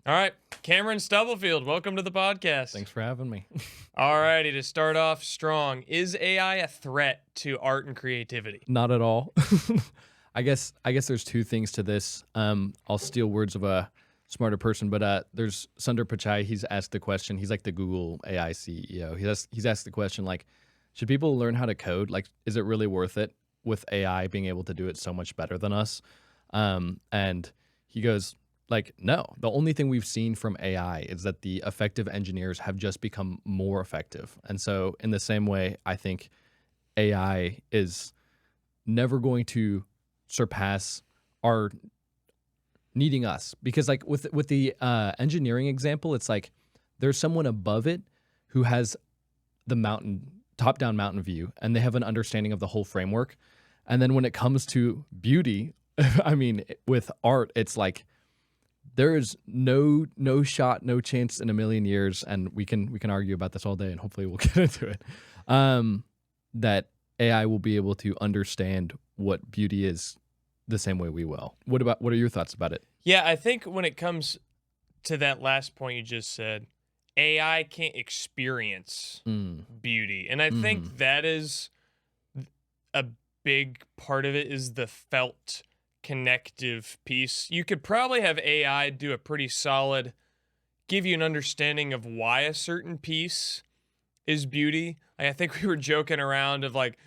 All right, Cameron Stubblefield, welcome to the podcast. Thanks for having me. All righty, to start off strong, is AI a threat to art and creativity? Not at all. I guess there's two things to this. I'll steal words of a smarter person, but there's Sundar Pichai. He's asked the question. He's like the Google AI CEO. He's asked the question like, should people learn how to code? Like, is it really worth it with AI being able to do it so much better than us? And he goes like, no. The only thing we've seen from AI is that the effective engineers have just become more effective. And so in the same way, I think AI is never going to surpass our needing us, because like with the engineering example, it's like there's someone above it who has the top-down mountain view, and they have an understanding of the whole framework. And then when it comes to beauty, I mean, with art, it's like there is no shot, no chance in a million years, and we can argue about this all day, and hopefully we'll get into it, that AI will be able to understand what beauty is the same way we will. What are your thoughts about it? Yeah, I think when it comes to that last point you just said, AI can't experience beauty. And I think that is a big part of it, is the felt connective piece. You could probably have AI do a pretty solid, give you an understanding of why a certain piece is beauty. Like, I think we were joking around of like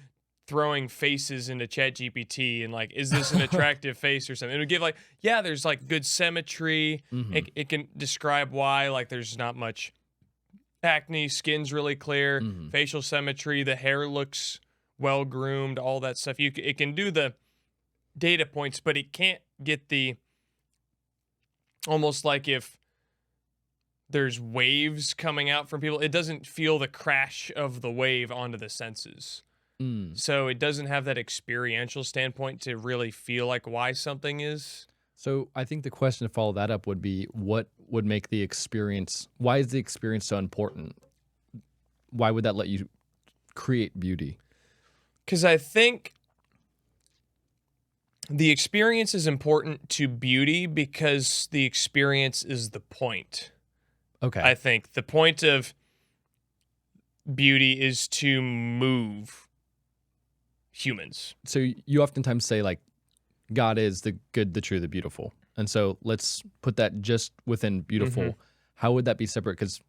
throwing faces into ChatGPT and like, is this an attractive face or something? It would give like, yeah, there's like good symmetry. It can describe why, like, there's not much acne, skin's really clear, facial symmetry, the hair looks well groomed, all that stuff. It can do the data points, but it can't get the, almost like if there's waves coming out from people, it doesn't feel the crash of the wave onto the senses. So it doesn't have that experiential standpoint to really feel like why something is. So I think the question to follow that up would be, what would make the experience, why is the experience so important? Why would that let you create beauty? Because I think the experience is important to beauty because the experience is the point. Okay. I think the point of beauty is to move humans. So you oftentimes say like, God is the good, the true, the beautiful. And so let's put that just within beautiful. How would that be separate? Because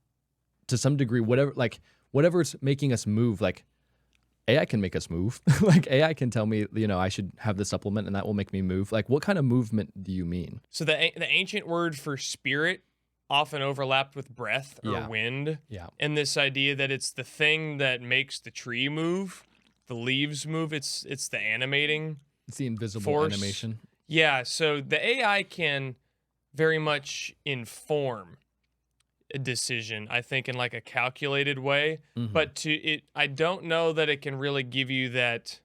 to some degree, whatever's making us move, like AI can make us move. Like AI can tell me, I should have this supplement and that will make me move. Like, what kind of movement do you mean? So the ancient word for spirit often overlapped with breath or wind. Yeah. And this idea that it's the thing that makes the tree move, the leaves move. It's the animating. It's the invisible force. Animation. Yeah. So the AI can very much inform a decision, I think, in like a calculated way. But I don't know that it can really give you that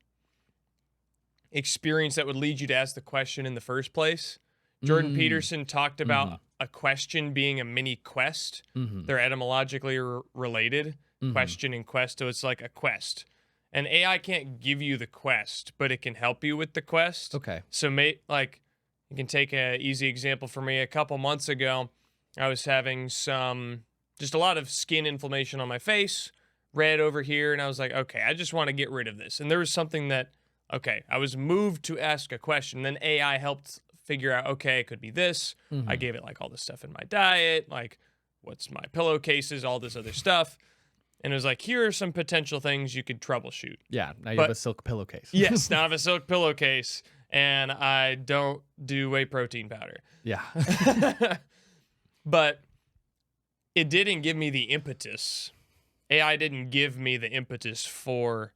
experience that would lead you to ask the question in the first place. Jordan Peterson talked about a question being a mini quest. They're etymologically related, question and quest. So it's like a quest. And AI can't give you the quest, but it can help you with the quest. Okay. So you can take an easy example for me. A couple months ago, I was having just a lot of skin inflammation on my face, red over here, and I was like, okay, I just want to get rid of this. And there was something that, I was moved to ask a question. Then AI helped figure out, okay, it could be this. I gave it like all this stuff in my diet, like what's my pillowcases, all this other stuff. And it was like, here are some potential things you could troubleshoot. Yeah, now you have a silk pillowcase. Yes, now I have a silk pillowcase, and I don't do whey protein powder. Yeah. But it didn't give me the impetus. AI didn't give me the impetus for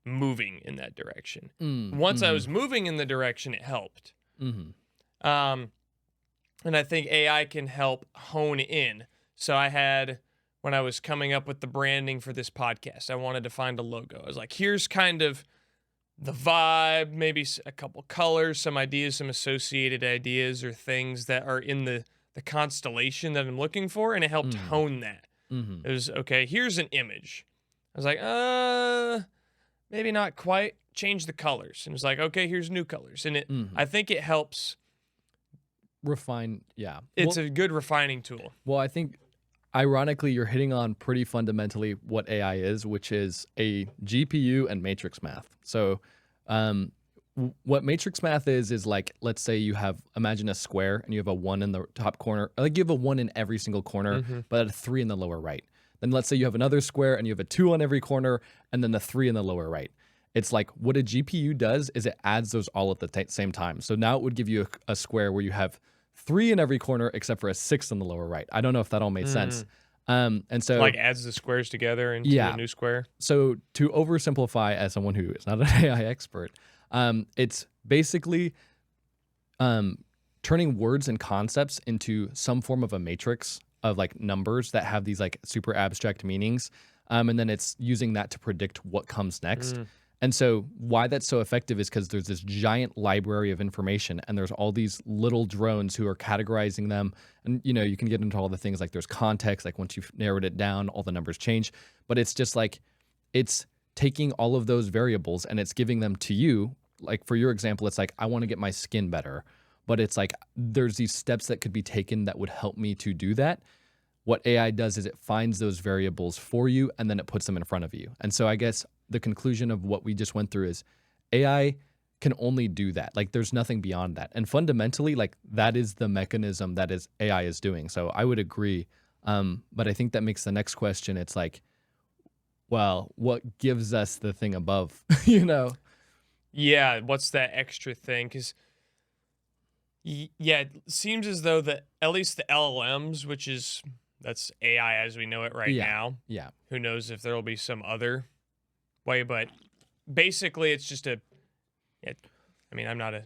moving in that direction. Once I was moving in the direction, it helped. And I think AI can help hone in. So when I was coming up with the branding for this podcast, I wanted to find a logo. I was like, here's kind of the vibe, maybe a couple colors, some ideas, some associated ideas or things that are in the constellation that I'm looking for, and it helped hone that. It was, okay, here's an image. I was like, maybe not quite. Change the colors. And it was like, okay, here's new colors. And I think it helps refine. Yeah. It's a good refining tool. Well, I think ironically, you're hitting on pretty fundamentally what AI is, which is a GPU and matrix math. So, what matrix math is like, let's say imagine a square and you have a 1 in the top corner, like you have a 1 in every single corner, but a 3 in the lower right. Then let's say you have another square and you have a 2 on every corner and then a 3 in the lower right. It's like what a GPU does is it adds those all at the same time. So now it would give you a square where you have 3 in every corner except for a 6 in the lower right. I don't know if that all made sense. And so like adds the squares together into a new square. So to oversimplify, as someone who is not an AI expert, it's basically turning words and concepts into some form of a matrix of like numbers that have these like super abstract meanings. And then it's using that to predict what comes next. And so why that's so effective is because there's this giant library of information and there's all these little drones who are categorizing them. And, you can get into all the things like there's context, like once you've narrowed it down, all the numbers change. But it's just like, it's taking all of those variables and it's giving them to you. Like for your example, it's like, I want to get my skin better. But it's like, there's these steps that could be taken that would help me to do that. What AI does is it finds those variables for you and then it puts them in front of you. And so I guess the conclusion of what we just went through is AI can only do that. Like there's nothing beyond that. And fundamentally, like that is the mechanism that is AI is doing. So I would agree. But I think that makes the next question. It's like, well, what gives us the thing above, Yeah. What's that extra thing? Because yeah, it seems as though at least the LLMs, that's AI as we know it right now. Yeah. Who knows if there will be some other way, but basically it's just I'm not an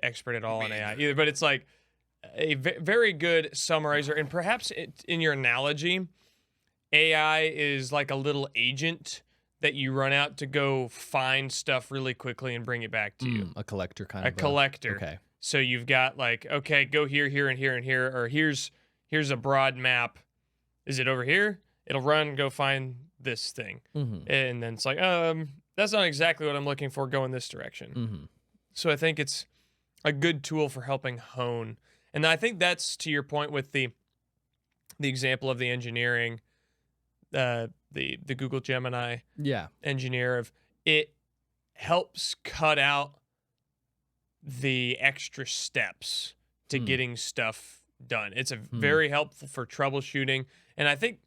expert at all on AI either, but it's like a very good summarizer. And perhaps in your analogy, AI is like a little agent that you run out to go find stuff really quickly and bring it back to you. A collector kind of. A collector. Okay. So you've got like, okay, go here, here, and here, and here, or here's a broad map. Is it over here? It'll run, go find this thing. And then it's like, that's not exactly what I'm looking for. Go in this direction. So I think it's a good tool for helping hone. And I think that's to your point with the example of the engineering, the Google Gemini engineer of it helps cut out the extra steps to getting stuff done. It's very helpful for troubleshooting. And I think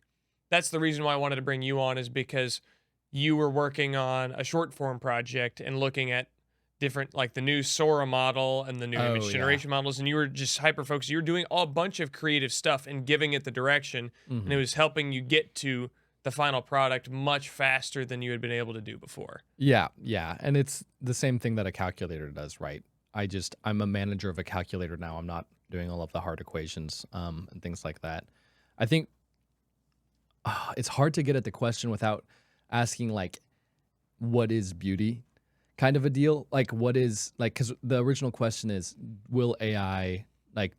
that's the reason why I wanted to bring you on, is because you were working on a short form project and looking at different, like the new Sora model and the new image generation models. And you were just hyper focused. You were doing a bunch of creative stuff and giving it the direction. And it was helping you get to the final product much faster than you had been able to do before. Yeah. And it's the same thing that a calculator does, right? I'm a manager of a calculator now. I'm not doing all of the hard equations and things like that. I think it's hard to get at the question without asking like, what is beauty kind of a deal? Like what is like, because the original question is, will AI like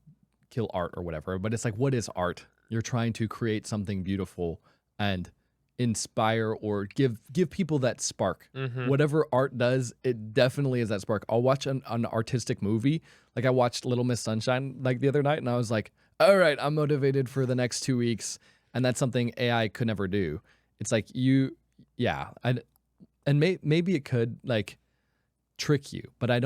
kill art or whatever? But it's like, what is art? You're trying to create something beautiful and inspire or give people that spark. Whatever art does, it definitely is that spark. I'll watch an artistic movie. Like I watched Little Miss Sunshine like the other night and I was like, all right, I'm motivated for the next 2 weeks. And that's something AI could never do. It's like maybe it could like trick you, but I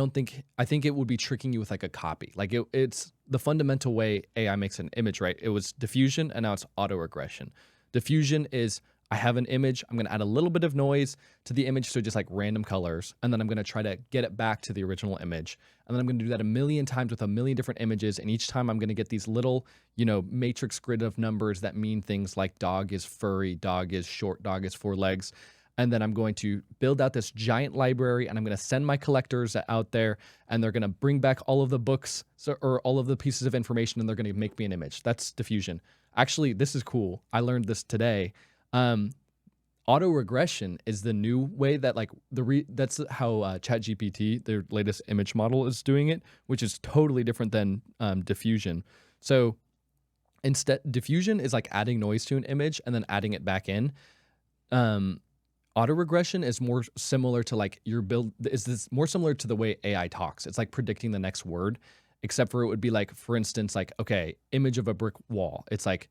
think it would be tricking you with like a copy. Like it's the fundamental way AI makes an image, right? It was diffusion and now it's autoregression. Diffusion is, I have an image, I'm going to add a little bit of noise to the image, so just like random colors, and then I'm going to try to get it back to the original image. And then I'm going to do that a million times with a million different images, and each time I'm going to get these little, matrix grid of numbers that mean things like dog is furry, dog is short, dog is 4 legs. And then I'm going to build out this giant library, and I'm going to send my collectors out there, and they're going to bring back all of the books or all of the pieces of information, and they're going to make me an image. That's diffusion. Actually, this is cool. I learned this today. Autoregression is the new way that that's how ChatGPT, their latest image model, is doing it, which is totally different than diffusion. So instead, diffusion is like adding noise to an image and then adding it back in. Autoregression is more similar to like more similar to the way AI talks. It's like predicting the next word. except for it would be like, for instance, like, okay, image of a brick wall. It's like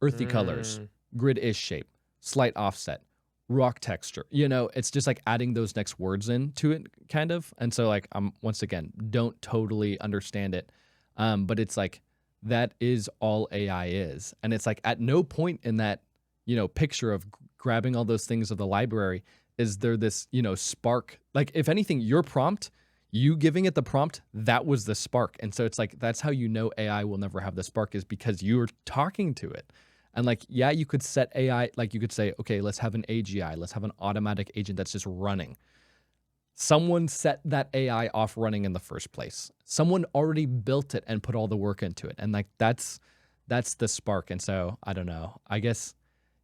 earthy colors, grid-ish shape, slight offset, rock texture. You know, it's just like adding those next words in to it, kind of. And so, like, once again, don't totally understand it. But it's like, that is all AI is. And it's like, at no point in that, you know, picture of grabbing all those things of the library is there this, you know, spark. Like, if anything, your prompt, you giving it the prompt, that was the spark. And so it's like, that's how you know AI will never have the spark, is because you're talking to it. And like, yeah, you could set AI, like you could say, okay, let's have an AGI, let's have an automatic agent that's just running. Someone set that AI off running in the first place. Someone already built it and put all the work into it. And like, that's the spark. And so I don't know, I guess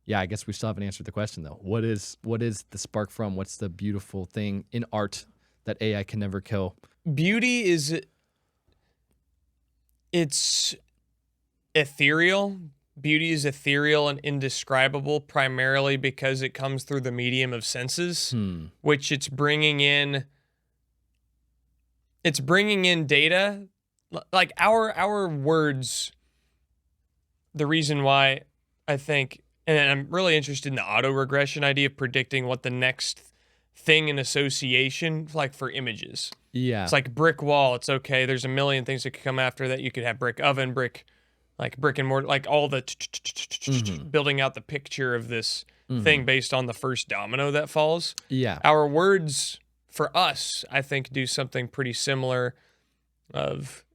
we still haven't answered the question though. What is the spark from? What's the beautiful thing in art that AI can never kill? Beauty it's ethereal. Beauty is ethereal and indescribable, primarily because it comes through the medium of senses, which it's bringing in data. Like our words, the reason why I think, and I'm really interested in the auto-regression idea of predicting what the next thing in association, like for images. Yeah. It's like brick wall. It's okay. There's a million things that could come after that. You could have brick oven, brick and mortar, like all the building out the picture of this thing based on the first domino that falls. Yeah. Our words, for us, I think, do something pretty similar.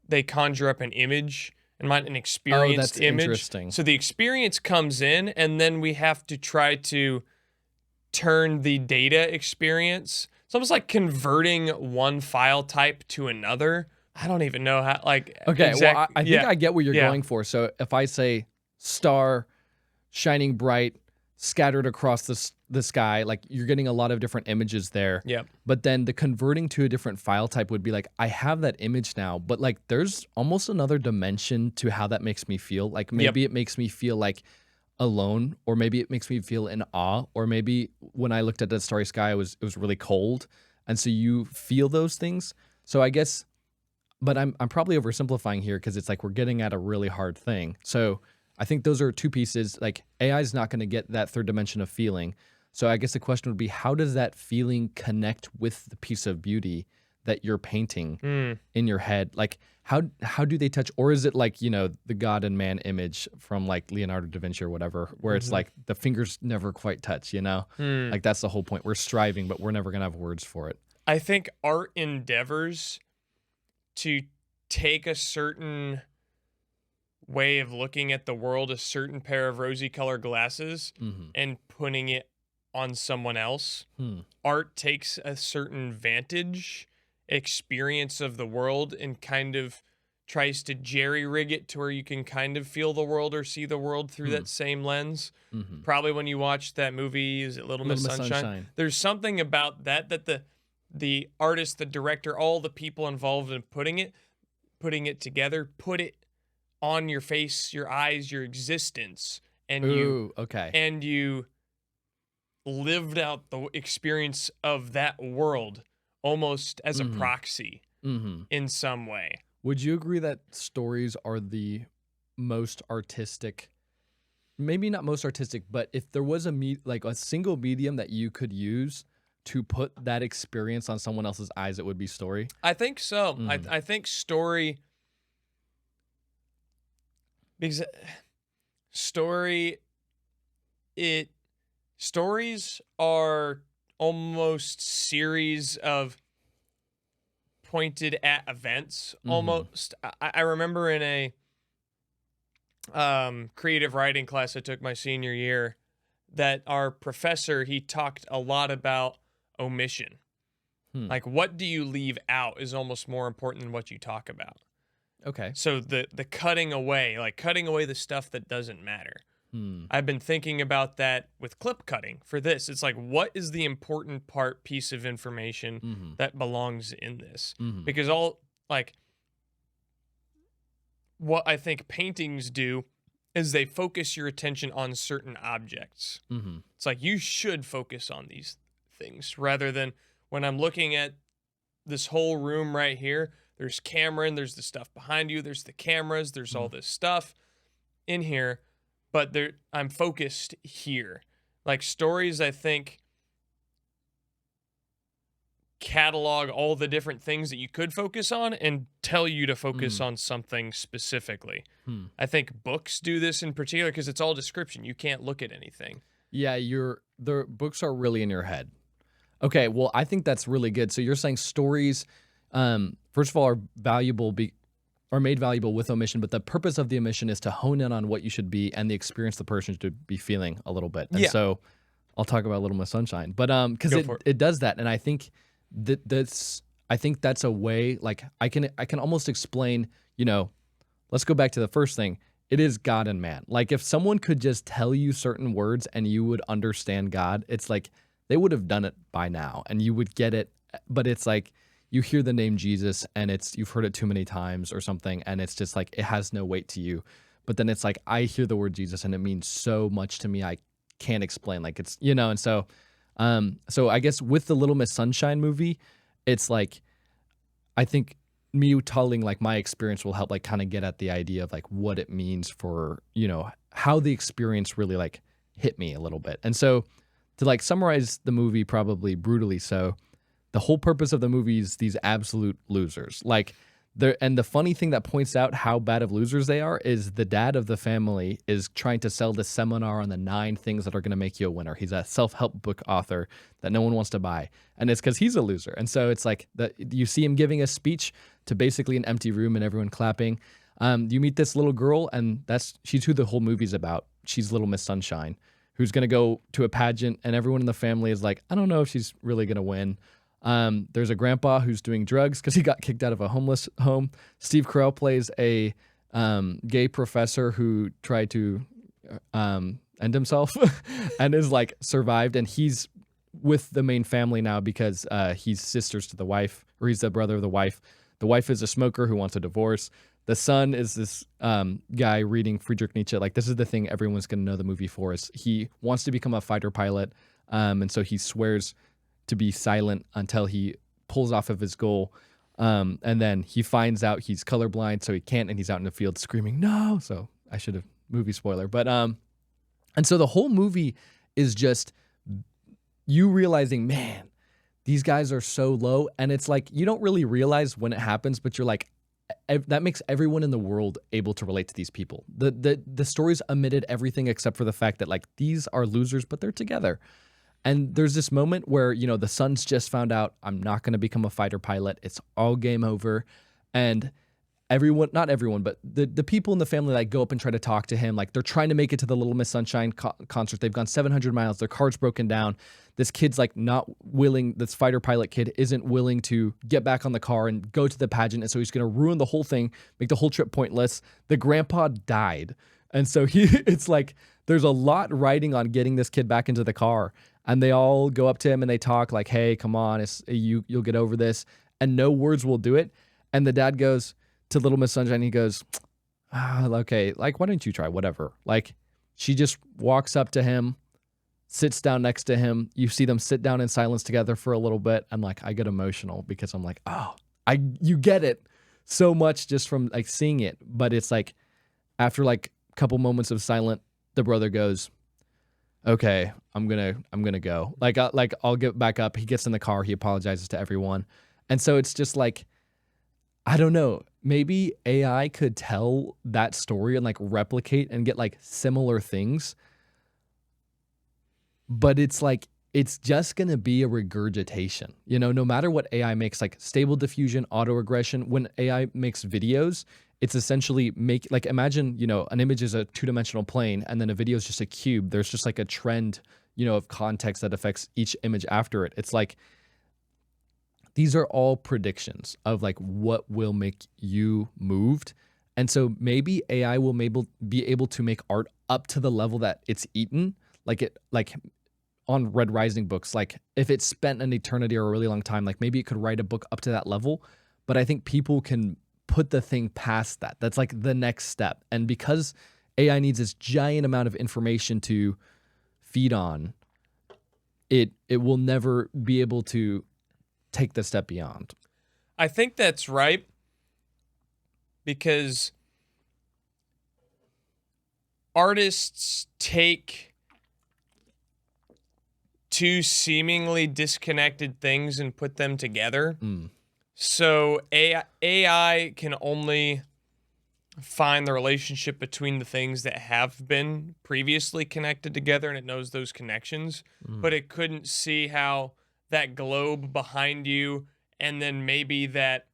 They conjure up an image, and an experienced image. Interesting. So the experience comes in, and then we have to try to turn the data experience. It's almost like converting one file type to another. I don't even know how, like, okay, well, I think I get what you're going for. So if I say star, shining bright, scattered across the sky, like, you're getting a lot of different images there. Yep. But then the converting to a different file type would be like, I have that image now, but like, there's almost another dimension to how that makes me feel. Like, maybe it makes me feel like alone, or maybe it makes me feel in awe, or maybe when I looked at that starry sky, it was really cold. And so you feel those things. So I guess, but I'm probably oversimplifying here, because it's like we're getting at a really hard thing. So I think those are two pieces. Like, AI is not going to get that third dimension of feeling. So I guess the question would be, how does that feeling connect with the piece of beauty that you're painting in your head? Like, how do they touch? Or is it like, you know, the God and man image from like Leonardo da Vinci or whatever, where it's like the fingers never quite touch, you know? Like, that's the whole point. We're striving, but we're never going to have words for it. I think art endeavors to take a certain way of looking at the world, a certain pair of rosy colored glasses, and putting it on someone else. Art takes a certain vantage experience of the world and kind of tries to jerry-rig it to where you can kind of feel the world or see the world through that same lens. Probably when you watch that movie, is it Little Miss Sunshine? There's something about that the artist, the director, all the people involved in putting it together, put it on your face, your eyes, your existence, and you lived out the experience of that world almost as a proxy in some way. Would you agree that stories are the most artistic? Maybe not most artistic, but if there was a single medium that you could use to put that experience on someone else's eyes, it would be story? I think so. I think story, because stories are almost series of pointed at events. Almost. I remember in a creative writing class I took my senior year that our professor, he talked a lot about omission. Like, what do you leave out is almost more important than what you talk about. Okay. So the cutting away the stuff that doesn't matter. I've been thinking about that with clip cutting for this. It's like, what is the important piece of information that belongs in this? Because what I think paintings do is they focus your attention on certain objects. It's like, you should focus on these things rather than when I'm looking at this whole room right here, there's Cameron, there's the stuff behind you, there's the cameras, there's all this stuff in here, but I'm focused here. Like stories, I think, catalog all the different things that you could focus on and tell you to focus on something specifically. I think books do this in particular because it's all description. You can't look at anything. Yeah, the books are really in your head. Okay, well, I think that's really good. So you're saying stories, first of all, are valuable, are made valuable with omission, but the purpose of the omission is to hone in on what you should be and the experience the person should be feeling a little bit. And so I'll talk about Little Miss Sunshine, but because it does that, and I think that's a way, like I can almost explain. Let's go back to the first thing. It is God and man. Like if someone could just tell you certain words and you would understand God, it's like they would have done it by now and you would get it. But it's like you hear the name Jesus and you've heard it too many times or something, and it's just like it has no weight to you. But then it's like I hear the word Jesus and it means so much to me I can't explain. Like it's and so I guess with the Little Miss Sunshine movie, it's like I think me telling like my experience will help like kind of get at the idea of like what it means for, how the experience really like hit me a little bit. And so to like summarize the movie probably brutally so, the whole purpose of the movie is these absolute losers. Like and the funny thing that points out how bad of losers they are is the dad of the family is trying to sell this seminar on the 9 things that are going to make you a winner. He's a self-help book author that no one wants to buy. And it's because he's a loser. And so it's like you see him giving a speech to basically an empty room and everyone clapping. You meet this little girl and she's who the whole movie's about. She's Little Miss Sunshine, who's going to go to a pageant and everyone in the family is like, I don't know if she's really going to win. There's a grandpa who's doing drugs because he got kicked out of a homeless home. Steve Carell plays a gay professor who tried to end himself and is like survived. And he's with the main family now because he's sisters to the wife, or he's the brother of the wife. The wife is a smoker who wants a divorce. The son is this guy reading Friedrich Nietzsche. Like this is the thing everyone's going to know the movie for is he wants to become a fighter pilot. And so he swears to be silent until he pulls off of his goal. And then he finds out he's colorblind, so he can't, and he's out in the field screaming, no. So I should have movie spoiler. But and so the whole movie is just you realizing, man, these guys are so low. And it's like you don't really realize when it happens, but you're like, that makes everyone in the world able to relate to these people. The stories omitted everything except for the fact that like these are losers, but they're together. And there's this moment where, the son's just found out, I'm not going to become a fighter pilot. It's all game over. And everyone, not everyone, but the people in the family like go up and try to talk to him. Like they're trying to make it to the Little Miss Sunshine concert. They've gone 700 miles. Their car's broken down. This kid's like not willing, this fighter pilot kid isn't willing to get back on the car and go to the pageant. And so he's going to ruin the whole thing, make the whole trip pointless. The grandpa died. And so it's like, there's a lot riding on getting this kid back into the car. And they all go up to him and they talk like, hey, come on, you'll get over this. And no words will do it. And the dad goes to Little Miss Sunshine. He goes, okay, like, why don't you try? Whatever. Like, she just walks up to him, sits down next to him. You see them sit down in silence together for a little bit. And like, I get emotional because I'm like, you get it so much just from like seeing it. But it's like, after like a couple moments of silence, the brother goes, okay, I'm gonna go. Like I'll get back up. He gets in the car. He apologizes to everyone. And so it's just like, I don't know, maybe AI could tell that story and like replicate and get like similar things. But it's like, it's just going to be a regurgitation. No matter what AI makes, like stable diffusion, autoregression, when AI makes videos, it's essentially imagine, an image is a 2-dimensional plane and then a video is just a cube. There's just like a trend, of context that affects each image after it. It's like, these are all predictions of like what will make you moved. And so maybe AI will be able to make art up to the level that it's eaten, like on Red Rising books. Like if it spent an eternity or a really long time, like maybe it could write a book up to that level. But I think people can put the thing past that. That's like the next step. And because AI needs this giant amount of information to feed on, it will never be able to take the step beyond. I think that's right. because artists take two seemingly disconnected things and put them together. So AI can only find the relationship between the things that have been previously connected together, and it knows those connections, but it couldn't see how that globe behind you and then maybe that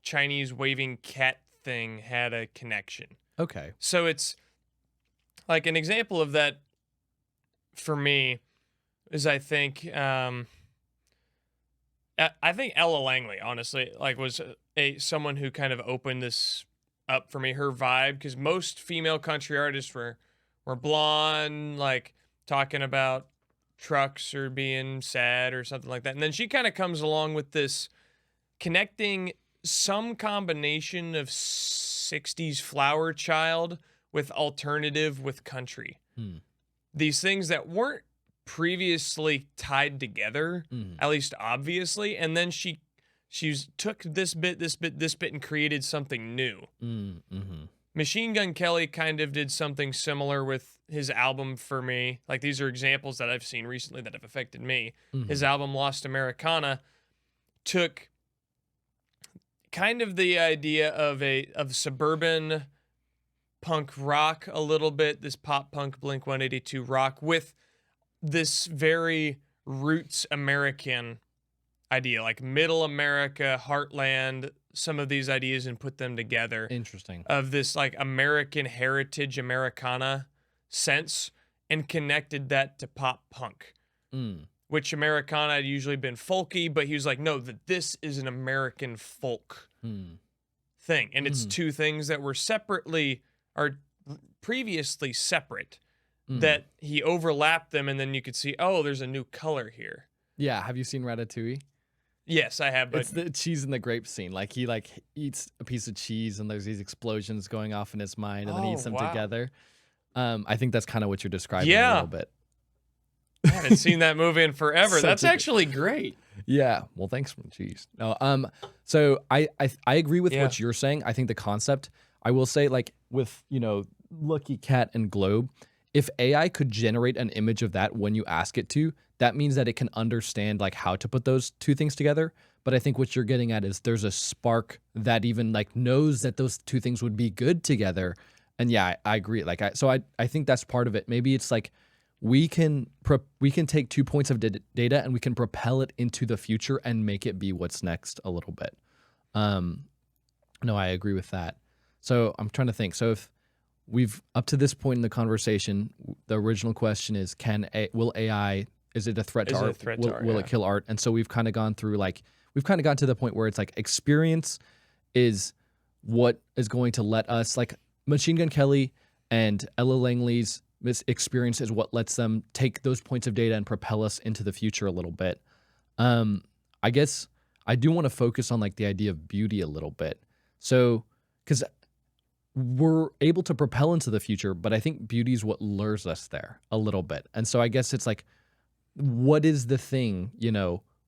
Chinese waving cat thing had a connection. Okay. So it's like an example of that for me is I think Ella Langley, honestly, like was someone who kind of opened this up for me, her vibe, because most female country artists were blonde, like talking about trucks or being sad or something like that. And then she kind of comes along with this connecting some combination of 60s flower child with alternative with country. These things that weren't previously tied together, at least obviously, and then she took this bit, and created something new. Machine Gun Kelly kind of did something similar with his album for me. Like, these are examples that I've seen recently that have affected me. His album Lost Americana took kind of the idea of suburban punk rock a little bit, this pop punk Blink-182 rock, with this very roots American idea, like middle America, heartland, some of these ideas, and put them together. Interesting. Of this like American heritage Americana sense, and connected that to pop punk, which Americana had usually been folky, but he was like, no, that this is an American folk thing. And it's two things that were previously separate, that he overlapped them, and then you could see, oh, there's a new color here. Yeah. Have you seen Ratatouille? Yes, I have. But it's the cheese and the grape scene. Like, he eats a piece of cheese, and there's these explosions going off in his mind, and then he eats them together. I think that's kind of what you're describing a little bit. I haven't seen that movie in forever. That's actually great. Yeah. Well, thanks for the cheese. No. So I agree with what you're saying. I think the concept. I will say, like, with Lucky Cat and Globe, if AI could generate an image of that when you ask it to, that means that it can understand like how to put those two things together. But I think what you're getting at is there's a spark that even like knows that those two things would be good together. And yeah, I agree. Like, I think that's part of it. Maybe it's like we can take 2 points of data and we can propel it into the future and make it be what's next a little bit. No, I agree with that. So I'm trying to think. So if we've up to this point in the conversation, the original question is, will AI, is it a threat to art? Will it kill art? And so we've kind of gone through, like, we've kind of gotten to the point where it's like experience is what is going to let us, like Machine Gun Kelly and Ella Langley's experience is what lets them take those points of data and propel us into the future a little bit. I guess I do want to focus on like the idea of beauty a little bit. So, because we're able to propel into the future, but I think beauty is what lures us there a little bit. And so I guess it's like, what is the thing,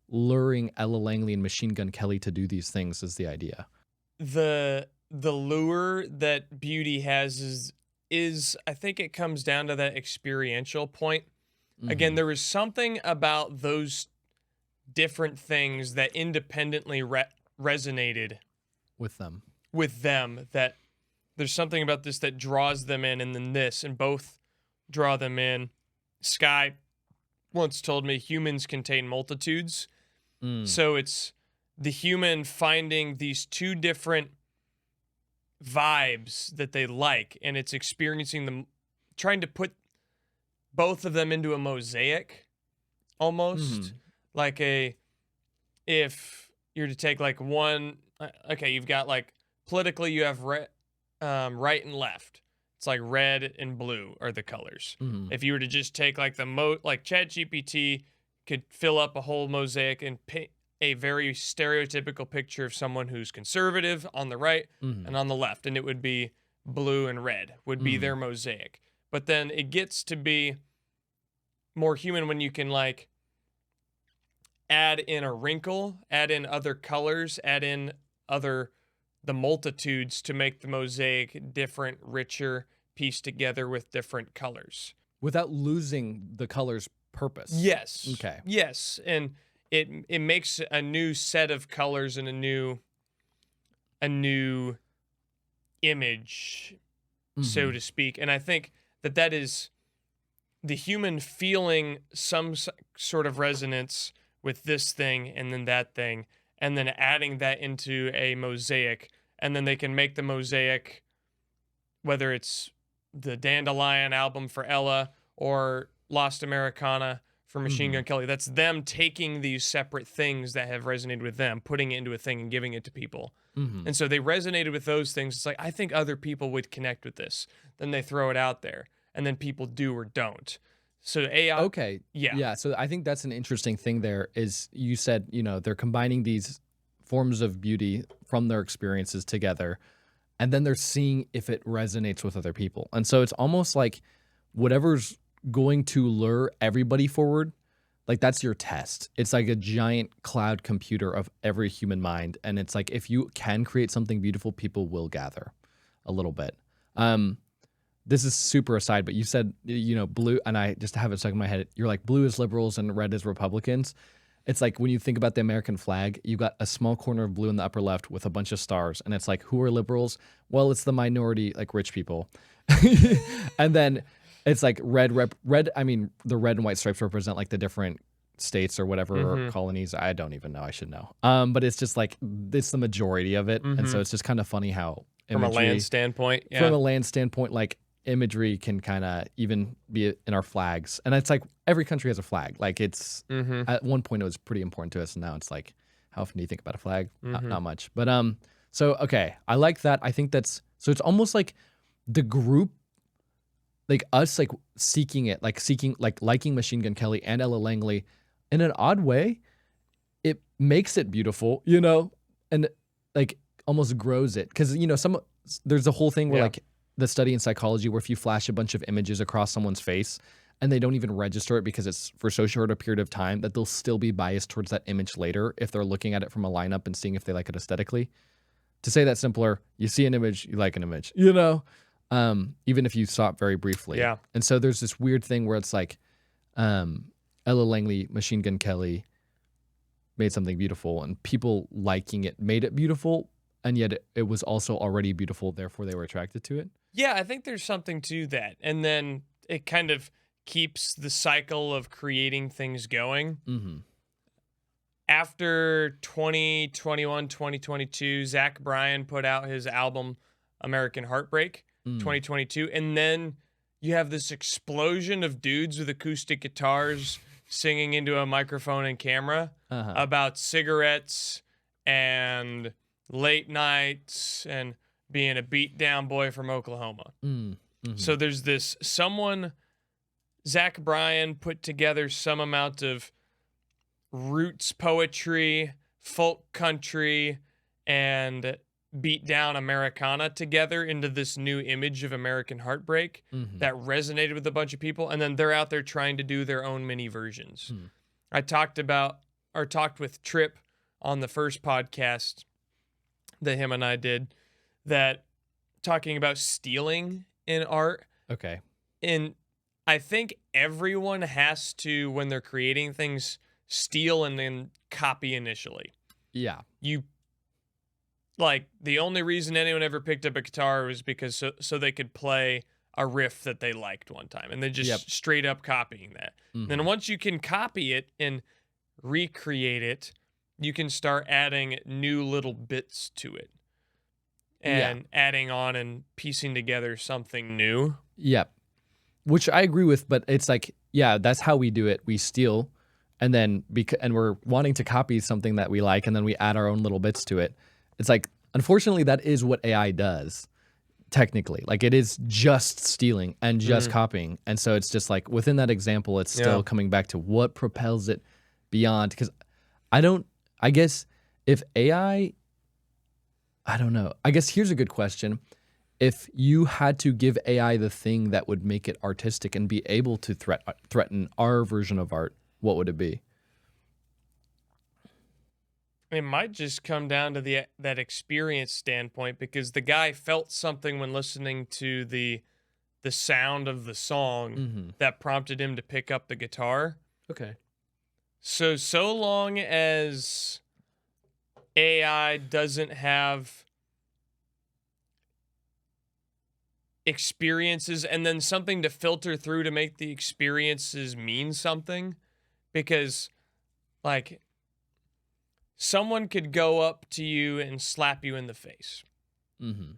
luring Ella Langley and Machine Gun Kelly to do these things is the idea. The lure that beauty has is I think it comes down to that experiential point. Again, there was something about those different things that independently resonated with them, that there's something about this that draws them in, and then this, and both draw them in. Sky once told me humans contain multitudes. So it's the human finding these two different vibes that they like, and it's experiencing them, trying to put both of them into a mosaic almost. Like if you're to take like one, okay, you've got like politically you have right and left. It's like red and blue are the colors. If you were to just take like like ChatGPT could fill up a whole mosaic and paint a very stereotypical picture of someone who's conservative on the right and on the left, and it would be blue and red would be their mosaic. But then it gets to be more human when you can like add in a wrinkle, add in other colors, add in other the multitudes to make the mosaic different, richer, pieced together with different colors. Without losing the color's purpose. Yes. Okay. Yes, and it makes a new set of colors and a new image, so to speak. And I think that is the human feeling some sort of resonance with this thing and then that thing, and then adding that into a mosaic, and then they can make the mosaic, whether it's the Dandelion album for Ella or Lost Americana for Machine Gun Kelly. That's them taking these separate things that have resonated with them, putting it into a thing and giving it to people. And so they resonated with those things. It's like, I think other people would connect with this. Then they throw it out there, and then people do or don't. So AI. Okay. Yeah. So I think that's an interesting thing there is you said, they're combining these forms of beauty from their experiences together, and then they're seeing if it resonates with other people. And so it's almost like whatever's going to lure everybody forward, like that's your test. It's like a giant cloud computer of every human mind. And it's like, if you can create something beautiful, people will gather a little bit. This is super aside, but you said, blue, and I just have it stuck in my head. You're like, blue is liberals and red is Republicans. It's like when you think about the American flag, you got a small corner of blue in the upper left with a bunch of stars. And it's like, who are liberals? Well, it's the minority, like rich people. And then it's like I mean, the red and white stripes represent like the different states or whatever, or colonies. I don't even know. I should know. But it's just like, it's the majority of it. And so it's just kind of funny how from a land standpoint, like imagery can kind of even be in our flags. And it's like every country has a flag. Like it's at one point it was pretty important to us, and now it's like, how often do you think about a flag? Not much. But so okay, I like that. I think that's, so it's almost like the group, like us, like seeking liking Machine Gun Kelly and Ella Langley in an odd way. It makes it beautiful, and like almost grows it, because there's a whole thing where like the study in psychology where if you flash a bunch of images across someone's face and they don't even register it because it's for so short a period of time, that they'll still be biased towards that image later if they're looking at it from a lineup and seeing if they like it aesthetically. To say that simpler, you see an image, you like an image, even if you saw it very briefly. Yeah. And so there's this weird thing where it's like Ella Langley, Machine Gun Kelly made something beautiful, and people liking it made it beautiful, and yet it was also already beautiful, therefore they were attracted to it. Yeah, I think there's something to that. And then it kind of keeps the cycle of creating things going. After 2021, 2022, Zach Bryan put out his album American Heartbreak, 2022. And then you have this explosion of dudes with acoustic guitars singing into a microphone and camera about cigarettes and late nights and being a beat down boy from Oklahoma. So there's this Zach Bryan put together some amount of roots poetry, folk country, and beat down Americana together into this new image of American Heartbreak that resonated with a bunch of people. And then they're out there trying to do their own mini versions. I talked with Tripp on the first podcast that him and I did, that talking about stealing in art. Okay. And I think everyone has to, when they're creating things, steal and then copy initially. Yeah. Like, the only reason anyone ever picked up a guitar was because so they could play a riff that they liked one time, and then just straight up copying that. Then once you can copy it and recreate it, you can start adding new little bits to it and adding on and piecing together something new. Yep. Which I agree with, but it's like, yeah, that's how we do it. We steal, and then and we're wanting to copy something that we like, and then we add our own little bits to it. It's like, unfortunately, that is what AI does, technically. Like, it is just stealing and just copying. And so it's just like, within that example, it's still coming back to what propels it beyond. Because I guess if AI, I don't know. I guess here's a good question. If you had to give AI the thing that would make it artistic and be able to threaten our version of art, what would it be? It might just come down to that experience standpoint, because the guy felt something when listening to the sound of the song Mm-hmm. that prompted him to pick up the guitar. Okay. So long as AI doesn't have experiences and then something to filter through to make the experiences mean something, because like someone could go up to you and slap you in the face. Mm-hmm.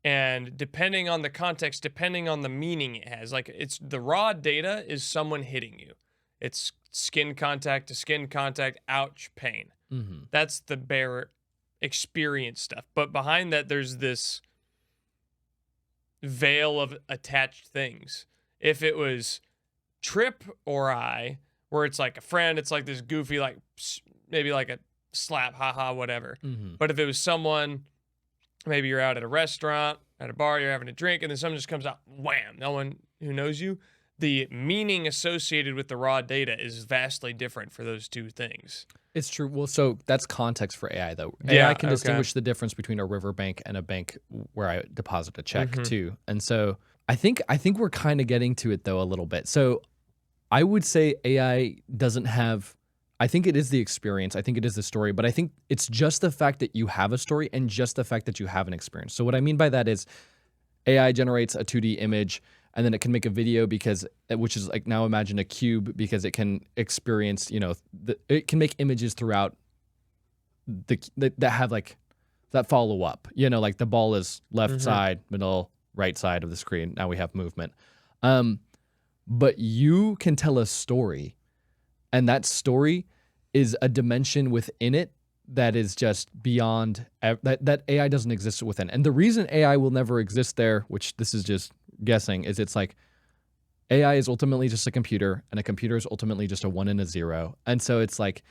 And depending on the context, depending on the meaning it has, like it's the raw data is someone hitting you. It's skin contact to skin contact, ouch, pain. Mm-hmm. That's the bare experience stuff. But behind that, there's this veil of attached things. If it was Trip or I, where it's like a friend, it's like this goofy, like maybe like a slap, haha, whatever. Mm-hmm. But if it was someone, maybe you're out at a restaurant, at a bar, you're having a drink, and then someone just comes out, wham, no one who knows you. The meaning associated with the raw data is vastly different for those two things. It's true. Well, so that's context for AI, though. Yeah, AI can okay. distinguish the difference between a riverbank and a bank where I deposit a check Mhm. too. And so I think we're kind of getting to it though a little bit. So I would say AI doesn't have. I think it is the experience. I think it is the story, but I think it's just the fact that you have a story and just the fact that you have an experience. So what I mean by that is AI generates a 2D image and then it can make a video which is like, now imagine a cube, because it can experience, it can make images throughout that have like that follow up, like the ball is left side, middle, right side of the screen. Now we have movement. But you can tell a story, and that story is a dimension within it that is just beyond that AI doesn't exist within. And the reason AI will never exist there, which this is just guessing, is it's like AI is ultimately just a computer, and a computer is ultimately just a 1 and a 0. And so it's like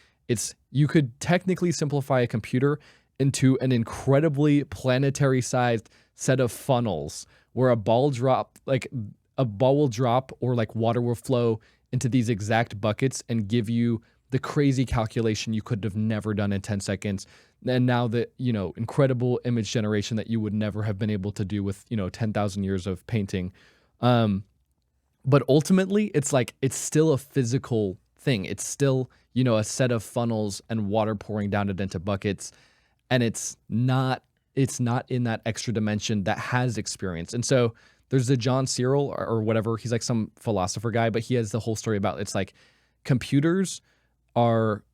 you could technically simplify a computer into an incredibly planetary sized set of funnels where a ball will drop or like water will flow into these exact buckets and give you the crazy calculation you could have never done in 10 seconds. And now the, incredible image generation that you would never have been able to do with, 10,000 years of painting. But ultimately it's still a physical thing. It's still, a set of funnels and water pouring down it into buckets. And it's not in that extra dimension that has experience. And so there's the John Searle or whatever. He's like some philosopher guy, but he has the whole story about, it's like computers are,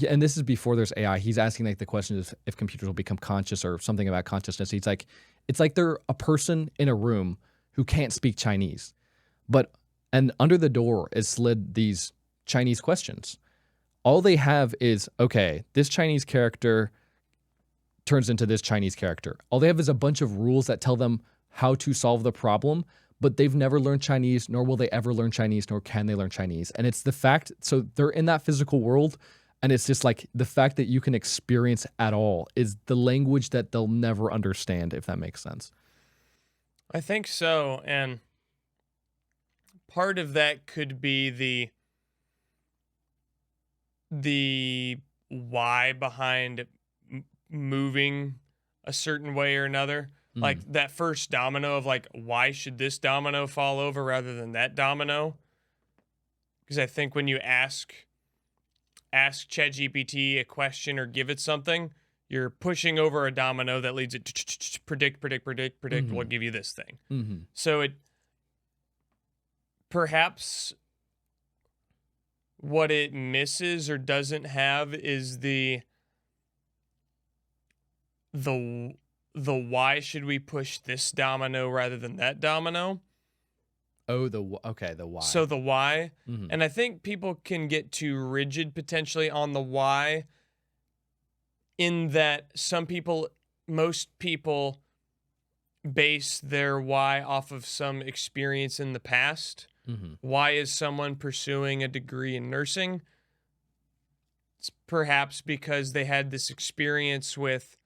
and this is before there's AI. He's asking like the question is if computers will become conscious or something about consciousness. He's like, it's like they're a person in a room who can't speak Chinese, and under the door is slid these Chinese questions. All they have is, okay, this Chinese character turns into this Chinese character. All they have is a bunch of rules that tell them how to solve the problem, but they've never learned Chinese, nor will they ever learn Chinese, nor can they learn Chinese. And it's the fact, so they're in that physical world, and it's just like the fact that you can experience at all is the language that they'll never understand, if that makes sense. I think so. And part of that could be the why behind moving a certain way or another. Like that first domino of like, why should this domino fall over rather than that domino? Because I think when you ask ChatGPT a question or give it something, you're pushing over a domino that leads it to predict, will give you this thing. So it perhaps what it misses or doesn't have is the why should we push this domino rather than that domino? Oh, the why. So the why. And I think people can get too rigid potentially on the why, in that most people base their why off of some experience in the past. Why is someone pursuing a degree in nursing? It's perhaps because they had this experience with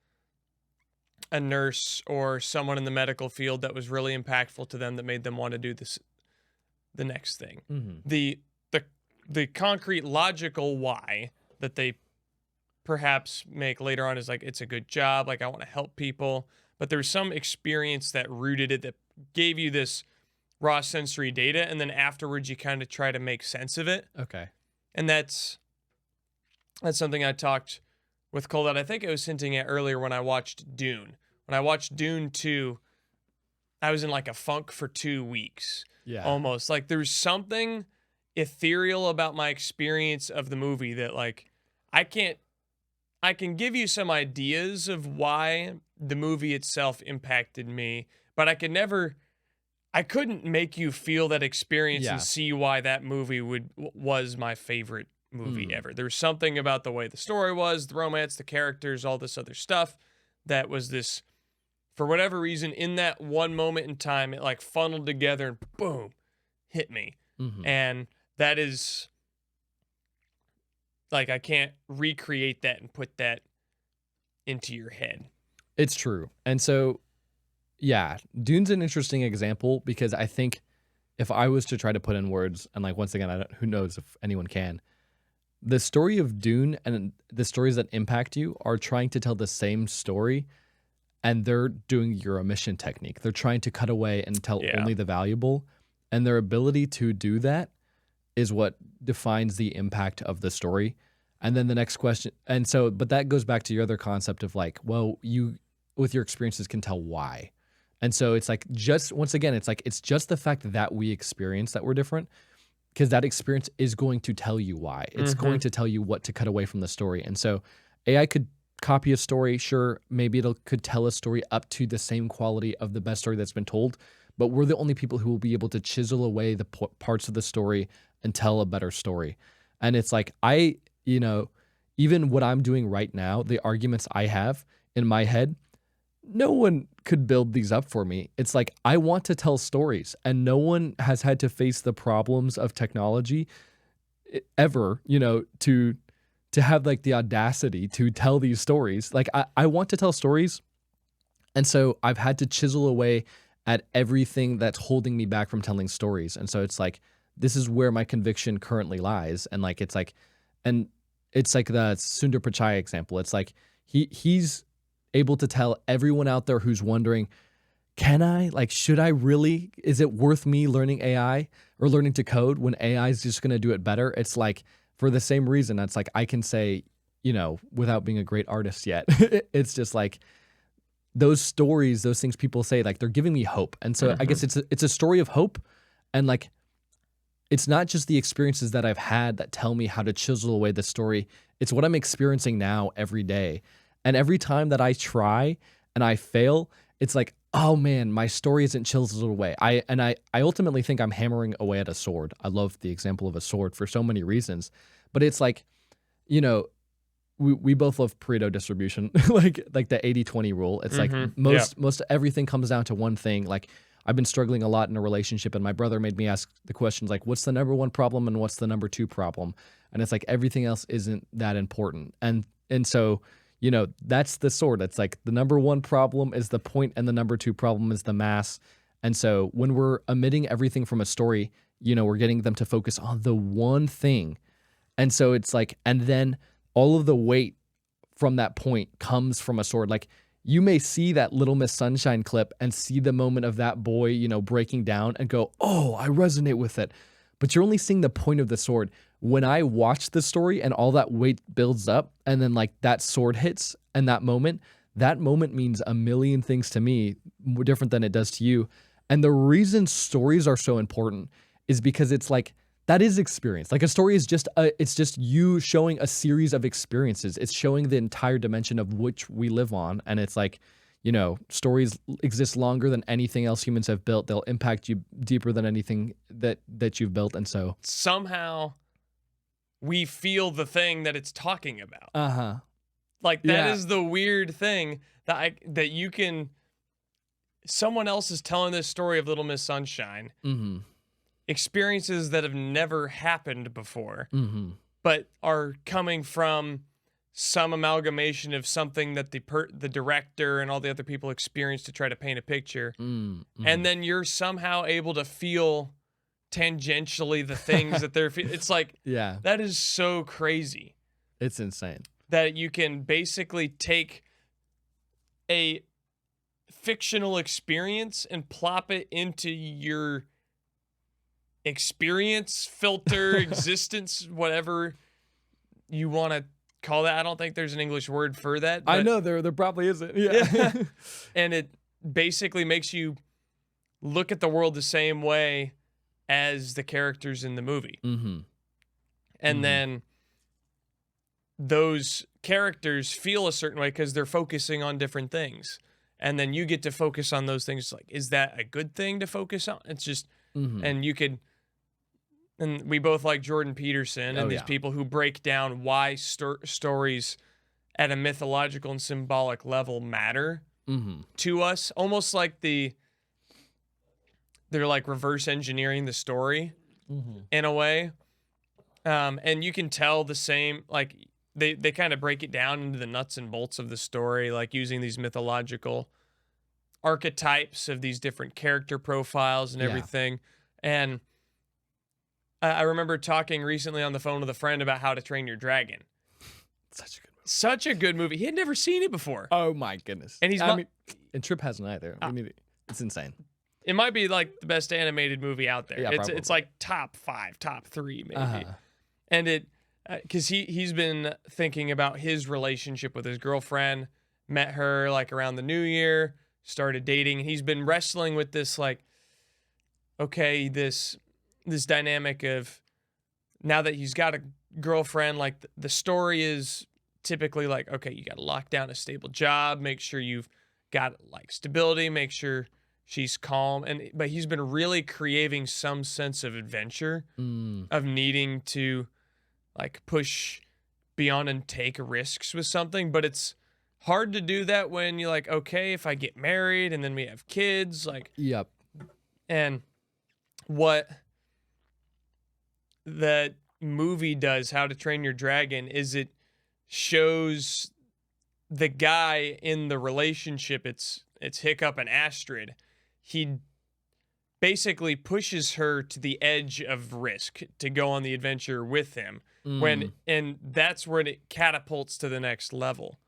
a nurse or someone in the medical field that was really impactful to them that made them want to do the next thing. The concrete logical why that they perhaps make later on is like, it's a good job, like I want to help people, but there's some experience that rooted it, that gave you this raw sensory data, and then afterwards you kind of try to make sense of it. Okay. And that's something I talked with Cole that I think I was hinting at earlier when I watched Dune. When I watched Dune 2, I was in like a funk for 2 weeks. Yeah. Almost. Like there's something ethereal about my experience of the movie that like I can give you some ideas of why the movie itself impacted me, but I couldn't make you feel that experience and see why that movie was my favorite movie ever. There's something about the way the story was, the romance, the characters, all this other stuff that was this, for whatever reason, in that one moment in time, it like funneled together and boom, hit me. And that is like, I can't recreate that and put that into your head. It's true. And so, yeah, Dune's an interesting example because I think if I was to try to put in words, and like, once again, who knows if anyone can, the story of Dune and the stories that impact you are trying to tell the same story, and they're doing your omission technique. They're trying to cut away and tell only the valuable, and their ability to do that is what defines the impact of the story. And then the next question, and so, but that goes back to your other concept of like, well, you, with your experiences, can tell why. And so it's like, just once again, it's like, it's just the fact that we experience that we're different, because that experience is going to tell you why. It's going to tell you what to cut away from the story. And so AI could copy a story, sure, maybe could tell a story up to the same quality of the best story that's been told, but we're the only people who will be able to chisel away the parts of the story and tell a better story. And it's like, even what I'm doing right now, the arguments I have in my head, no one could build these up for me. It's like, I want to tell stories, and no one has had to face the problems of technology ever, to have like the audacity to tell these stories. Like, I want to tell stories. And so I've had to chisel away at everything that's holding me back from telling stories. And so it's like, this is where my conviction currently lies. And like, it's like the Sundar Pichai example. It's like, he's able to tell everyone out there who's wondering, should I really, is it worth me learning AI or learning to code when AI is just going to do it better? It's like, for the same reason, that's like, I can say, without being a great artist yet, it's just like those stories, those things people say, like, they're giving me hope. And so I guess it's a story of hope. And like, it's not just the experiences that I've had that tell me how to chisel away the story. It's what I'm experiencing now every day. And every time that I try and I fail, it's like, oh man, my story isn't chiseled away. I ultimately think I'm hammering away at a sword. I love the example of a sword for so many reasons, but it's like, we both love Pareto distribution, like the 80-20 rule. It's like most everything comes down to one thing. Like, I've been struggling a lot in a relationship, and my brother made me ask the questions like, what's the number one problem and what's the number two problem? And it's like, everything else isn't that important. And so, that's the sword. It's like, the number one problem is the point, and the number two problem is the mass. And so when we're omitting everything from a story, we're getting them to focus on the one thing. And so it's like, and then all of the weight from that point comes from a sword. Like, you may see that Little Miss Sunshine clip and see the moment of that boy, breaking down and go, oh, I resonate with it. But you're only seeing the point of the sword. When I watch the story and all that weight builds up, and then like that sword hits, and that moment means a million things to me, more different than it does to you. And the reason stories are so important is because it's like, that is experience. Like, a story is it's just you showing a series of experiences. It's showing the entire dimension of which we live on. And it's like, stories exist longer than anything else humans have built. They'll impact you deeper than anything that you've built. And so somehow we feel the thing that it's talking about. Like, that is the weird thing that you can, someone else is telling this story of Little Miss Sunshine. Experiences that have never happened before, but are coming from some amalgamation of something that the director and all the other people experienced to try to paint a picture. And then you're somehow able to feel tangentially the things that they're it's like, that is so crazy. It's insane. that you can basically take a fictional experience and plop it into your experience, filter, existence, whatever you want to call that. I don't think there's an English word for that. I know there probably isn't. Yeah. And it basically makes you look at the world the same way as the characters in the movie. And then those characters feel a certain way because they're focusing on different things. And then you get to focus on those things. Like, is that a good thing to focus on? It's just, and you could, and we both like Jordan Peterson and these people who break down why stories at a mythological and symbolic level matter to us. Almost like they're like reverse engineering the story in a way. And you can tell the same, like they kind of break it down into the nuts and bolts of the story, like using these mythological archetypes of these different character profiles and everything. And I remember talking recently on the phone with a friend about How to Train Your Dragon. Such a good movie. He had never seen it before. Oh my goodness. And and Trip hasn't either. It's insane. It might be like the best animated movie out there. Yeah, it's like top 5, top 3 maybe. And it, because he's been thinking about his relationship with his girlfriend, met her like around the new year, started dating. He's been wrestling with this, like, okay, this dynamic of now that he's got a girlfriend, like the story is typically like, okay, you got to lock down a stable job, make sure you've got like stability, make sure she's calm. But he's been really craving some sense of adventure, of needing to like push beyond and take risks with something. But it's hard to do that when you're like, okay, if I get married and then we have kids, like, and what that movie does, How to Train Your Dragon, is it shows the guy in the relationship, it's Hiccup and Astrid. He basically pushes her to the edge of risk to go on the adventure with him. And that's when it catapults to the next level.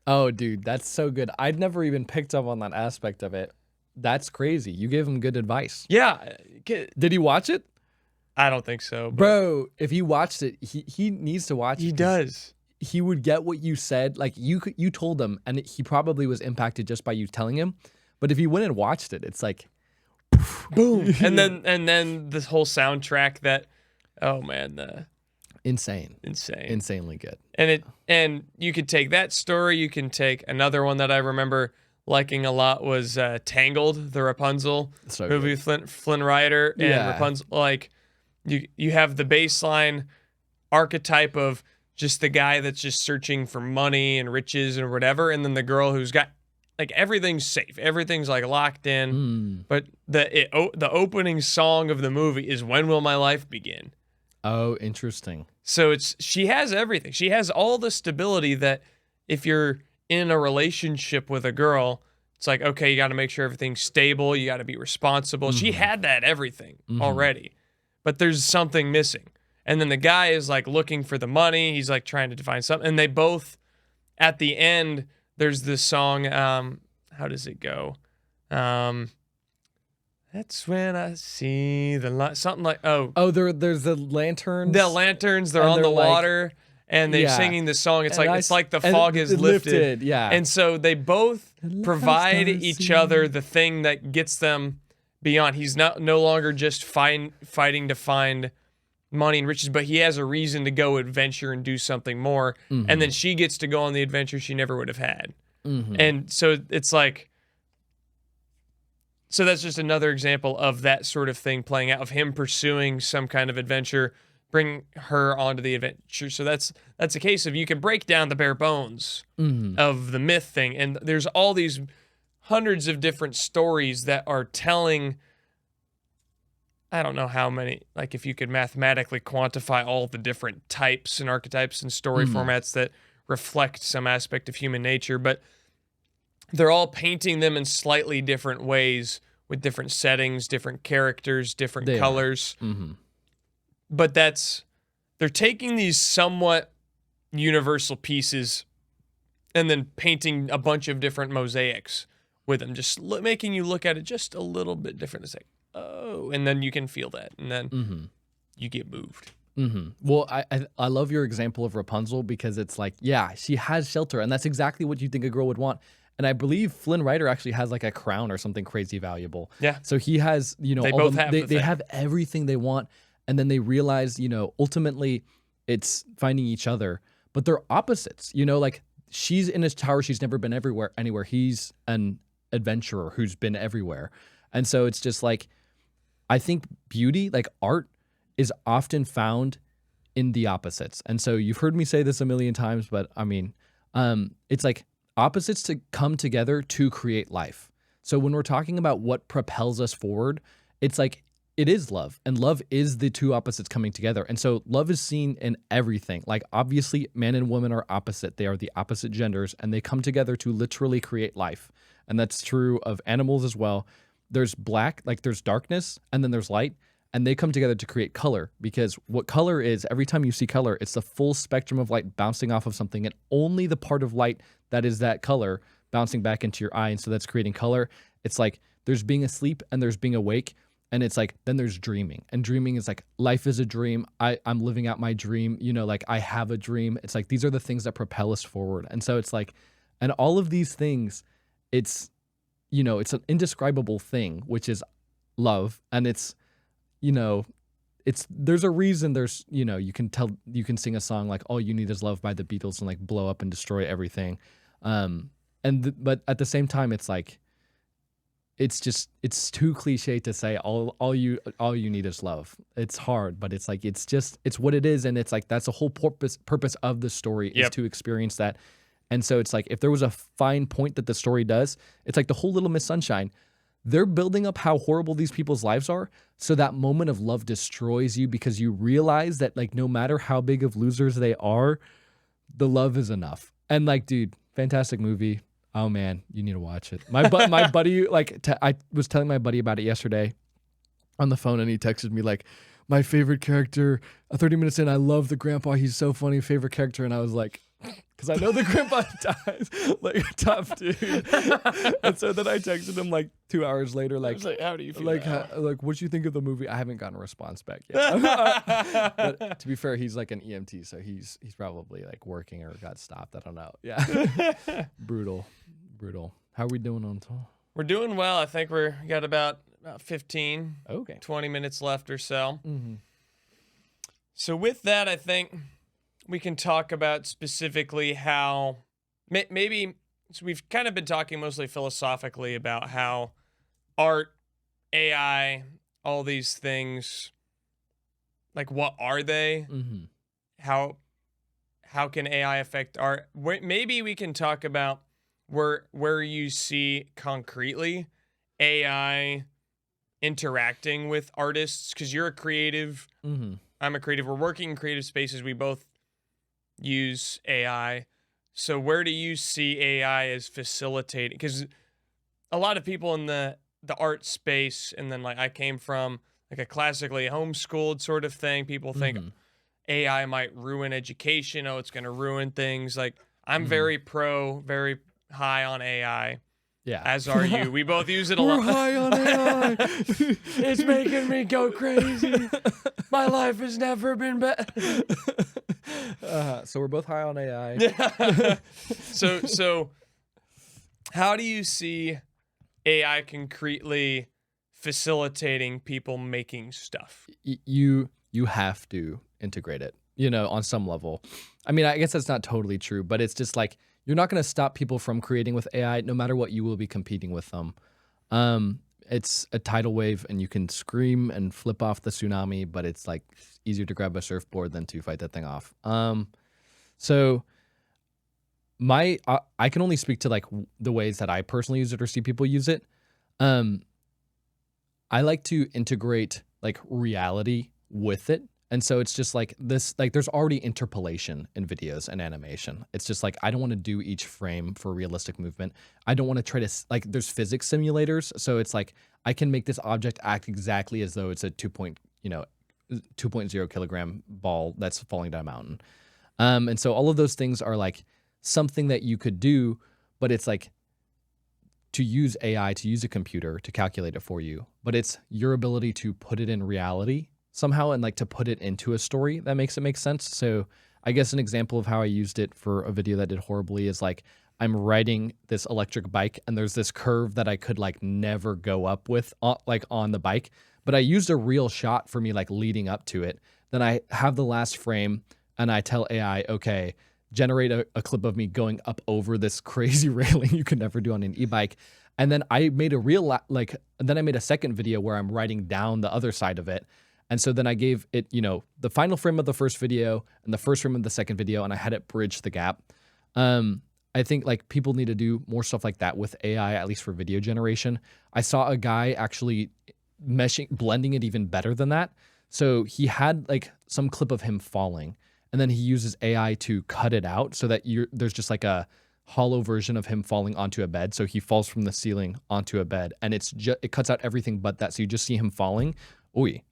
Oh, dude, that's so good. I'd never even picked up on that aspect of it. That's crazy. You gave him good advice. Yeah. Did he watch it? I don't think so. Bro, if he watched it, he needs to watch it. He does. He would get what you said. Like, you told him, and he probably was impacted just by you telling him. But if he went and watched it, it's like, boom. and then this whole soundtrack that, oh man, insanely good. And you could take that story. You can take another one that I remember liking a lot was Tangled, the Rapunzel movie with Flynn Rider and Rapunzel. Like, you have the baseline archetype of just the guy that's just searching for money and riches and whatever, and then the girl who's got like everything's safe, everything's like locked in. But the opening song of the movie is "When Will My Life Begin." Oh, interesting. So she has everything. She has all the stability that if you're in a relationship with a girl, it's like, okay, you got to make sure everything's stable. You got to be responsible. She had that everything already, but there's something missing. And then the guy is like looking for the money. He's like trying to define something. And they both, at the end, there's this song. How does it go? That's when I see the light. Something like, there's the lanterns. The lanterns. They're on the water, and they're singing the song. It's like the fog is lifted. Yeah. And so they both provide each other the thing that gets them beyond. He's no longer just fighting to find money and riches, but he has a reason to go adventure and do something more. And then she gets to go on the adventure she never would have had. And so it's like, so that's just another example of that sort of thing playing out, of him pursuing some kind of adventure, bring her onto the adventure. So that's a case of, you can break down the bare bones of the myth thing, and there's all these hundreds of different stories that are telling, I don't know how many, like if you could mathematically quantify all the different types and archetypes and story formats that reflect some aspect of human nature, but they're all painting them in slightly different ways with different settings, different characters, different colors. But they're taking these somewhat universal pieces and then painting a bunch of different mosaics with them, just making you look at it just a little bit different. It's like, oh, and then you can feel that, and then you get moved. Well, I love your example of Rapunzel because it's like, yeah, she has shelter, and that's exactly what you think a girl would want. And I believe Flynn Rider actually has like a crown or something crazy valuable. Yeah. So he has, They all both the, have they have everything they want, and then they realize, ultimately it's finding each other, but they're opposites. Like she's in his tower, she's never been anywhere. He's an adventurer who's been everywhere, and so it's just like, I think beauty, like art, is often found in the opposites. And so you've heard me say this a million times, but I mean, it's like opposites to come together to create life. So when we're talking about what propels us forward, it's like it is love, and love is the two opposites coming together. And so love is seen in everything. Like obviously men and women are opposite. They are the opposite genders, and they come together to literally create life. And that's true of animals as well. There's black, like there's darkness, and then there's light, and they come together to create color, because what color is, every time you see color, it's the full spectrum of light bouncing off of something, and only the part of light that is that color bouncing back into your eye. And so that's creating color. It's like there's being asleep and there's being awake. And it's like, then there's dreaming, and dreaming is like, life is a dream. I'm living out my dream, like I have a dream. It's like, these are the things that propel us forward. And so it's like, and all of these things, it's, it's an indescribable thing, which is love. And it's, there's a reason there's, you can sing a song like All You Need Is Love by the Beatles and like blow up and destroy everything. But at the same time, it's like, it's too cliche to say all you need is love. It's hard, but it's like, it's what it is. And it's like, that's the whole purpose of the story is to experience that. And so it's like, if there was a fine point that the story does, it's like the whole Little Miss Sunshine, they're building up how horrible these people's lives are. So that moment of love destroys you, because you realize that like, no matter how big of losers they are, the love is enough. And like, dude, fantastic movie. Oh man, you need to watch it. My buddy, I was telling my buddy about it yesterday on the phone, and he texted me like, my favorite character, 30 minutes in, I love the grandpa. He's so funny, favorite character. And I was like, because I know the grandpa dies, like tough dude. And so then I texted him like 2 hours later, like, how do you feel? Like, what'd you think of the movie? I haven't gotten a response back yet. But to be fair, he's like an EMT, so he's probably like working or got stopped. I don't know. Yeah, brutal. How are we doing on time? We're doing well. I think we got about 15, 20 minutes left or so. So with that, I think we can talk about specifically how maybe, so we've kind of been talking mostly philosophically about how art, AI, all these things, like what are they? How can AI affect art? Maybe we can talk about where you see concretely AI interacting with artists, because you're a creative, I'm a creative, we're working in creative spaces, we both use AI. So where do you see AI as facilitating? Because a lot of people in the art space, and then like I came from like a classically homeschooled sort of thing, people think AI might ruin education. Oh, it's going to ruin things. Like I'm very high on AI. Yeah. As are you. We both use it a lot. We're high on AI. It's making me go crazy. My life has never been better. So we're both high on AI. So how do you see AI concretely facilitating people making stuff? You have to integrate it, on some level. I mean, I guess that's not totally true, but it's just like, you're not going to stop people from creating with AI. No matter what, you will be competing with them. It's a tidal wave, and you can scream and flip off the tsunami, but it's like easier to grab a surfboard than to fight that thing off. So I can only speak to like the ways that I personally use it or see people use it. I like to integrate like reality with it. And so it's just like this, like there's already interpolation in videos and animation. It's just like, I don't want to do each frame for realistic movement. I don't want to try to, like, there's physics simulators. So it's like, I can make this object act exactly as though it's a 2.0 kilogram ball that's falling down a mountain. And so all of those things are like something that you could do, but it's like to use AI, to use a computer to calculate it for you, but it's your ability to put it in reality somehow and like to put it into a story that makes it make sense. So I guess an example of how I used it for a video that did horribly is like I'm riding this electric bike and there's this curve that I could like never go up with like on the bike, but I used a real shot for me like leading up to it. Then I have the last frame and I tell AI, okay, generate a clip of me going up over this crazy railing you could never do on an e-bike. And then I made a real, then I made a second video where I'm riding down the other side of it. And so then I gave it, the final frame of the first video and the first frame of the second video, and I had it bridge the gap. I think like people need to do more stuff like that with AI, at least for video generation. I saw a guy actually blending it even better than that. So he had like some clip of him falling, and then he uses AI to cut it out so that there's just like a hollow version of him falling onto a bed. So he falls from the ceiling onto a bed, and it cuts out everything but that. So you just see him falling. Oy.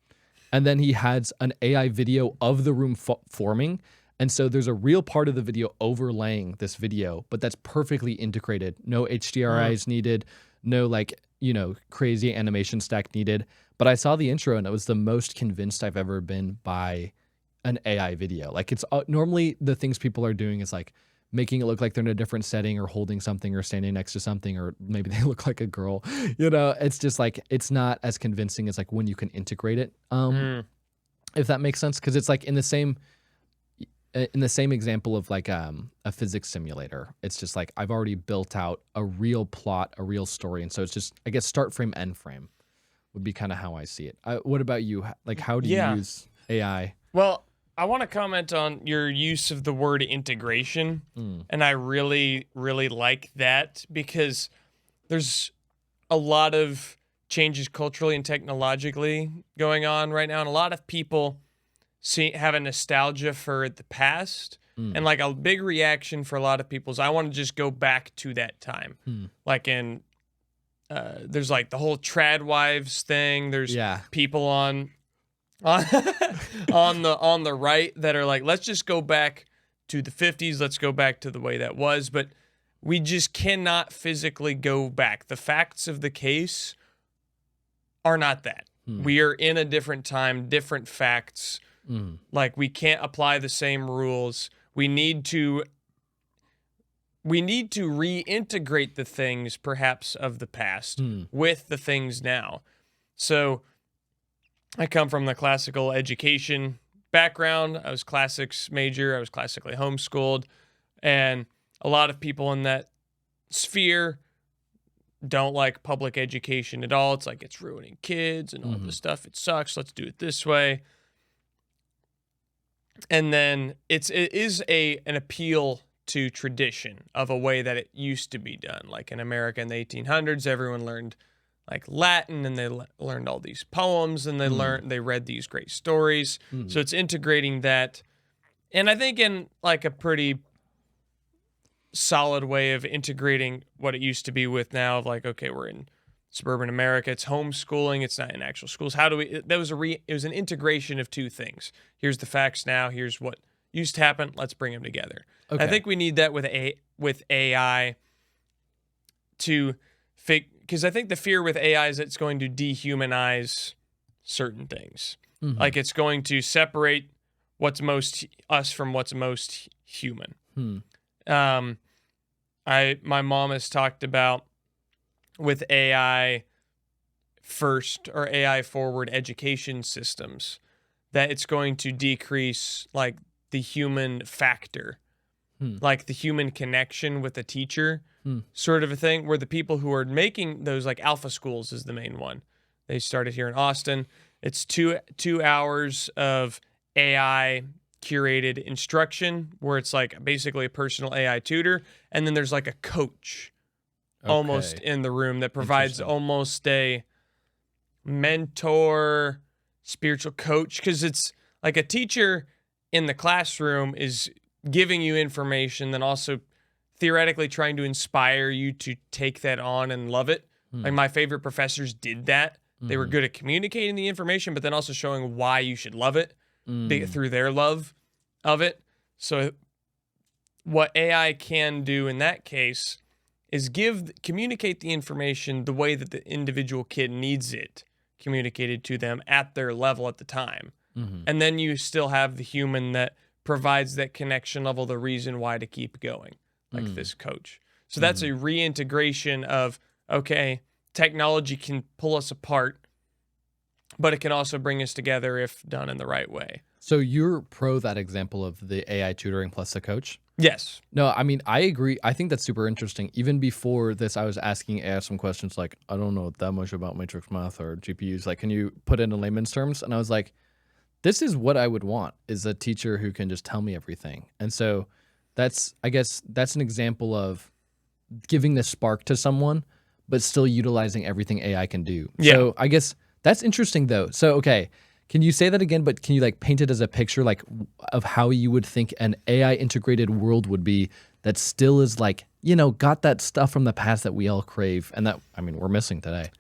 And then he has an AI video of the room forming. And so there's a real part of the video overlaying this video, but that's perfectly integrated. No HDRIs needed, no crazy animation stack needed. But I saw the intro and it was the most convinced I've ever been by an AI video. Like it's normally the things people are doing is like making it look like they're in a different setting or holding something or standing next to something, or maybe they look like a girl. It's just like, it's not as convincing as like when you can integrate it. If that makes sense. Cause it's like in the same example of like a physics simulator, it's just like I've already built out a real plot, a real story. And so it's just, I guess, start frame, end frame would be kind of how I see it. What about you? Like, how do you use AI? Well, I want to comment on your use of the word integration. And I really, really like that because there's a lot of changes culturally and technologically going on right now. And a lot of people have a nostalgia for the past. And like a big reaction for a lot of people is I want to just go back to that time. Like there's like the whole trad wives thing. There's people on the right that are like, let's just go back to the 50s. Let's go back to the way that was. But we just cannot physically go back. The facts of the case are not that. We are in a different time, different facts. Like we can't apply the same rules. We need to reintegrate the things perhaps of the past with the things now. So I come from the classical education background. I was classics major. I was classically homeschooled. And a lot of people in that sphere don't like public education at all. It's like it's ruining kids and all this stuff. It sucks. Let's do it this way. And then it is an appeal to tradition of a way that it used to be done. Like in America in the 1800s, everyone learned like Latin, and they learned all these poems, and they read these great stories. So it's integrating that, and I think in like a pretty solid way of integrating what it used to be with now of like, okay, we're in suburban America, it's homeschooling, it's not in actual schools. How do we? It was an integration of two things. Here's the facts now. Here's what used to happen. Let's bring them together. Okay. I think we need that with AI to fake. Because I think the fear with AI is it's going to dehumanize certain things. Like it's going to separate what's most us from what's most human. My mom has talked about with AI first or AI forward education systems that it's going to decrease like the human factor, like the human connection with the teacher. Sort of a thing where the people who are making those, like Alpha Schools is the main one. They started here in Austin. It's two hours of AI curated instruction where it's like basically a personal AI tutor. And then there's like a coach almost in the room that provides almost a mentor, spiritual coach. Because it's like a teacher in the classroom is giving you information, then also theoretically trying to inspire you to take that on and love it. Like my favorite professors did that. They were good at communicating the information, but then also showing why you should love it through their love of it. So what AI can do in that case is communicate the information the way that the individual kid needs it communicated to them at their level at the time. Mm-hmm. And then you still have the human that provides that connection level, the reason why to keep going, like this coach. So that's a reintegration of, okay, technology can pull us apart, but it can also bring us together if done in the right way. So you're pro that example of the AI tutoring plus the coach? Yes. No, I mean, I agree. I think that's super interesting. Even before this, I was asking AI some questions like, I don't know that much about matrix math or GPUs. Like, can you put it in layman's terms? And I was like, this is what I would want, is a teacher who can just tell me everything. And so I guess that's an example of giving the spark to someone, but still utilizing everything AI can do. Yeah. So I guess that's interesting though. So, okay. Can you say that again, but can you like paint it as a picture like of how you would think an AI integrated world would be that still is like, you know, got that stuff from the past that we all crave and that, I mean, we're missing today.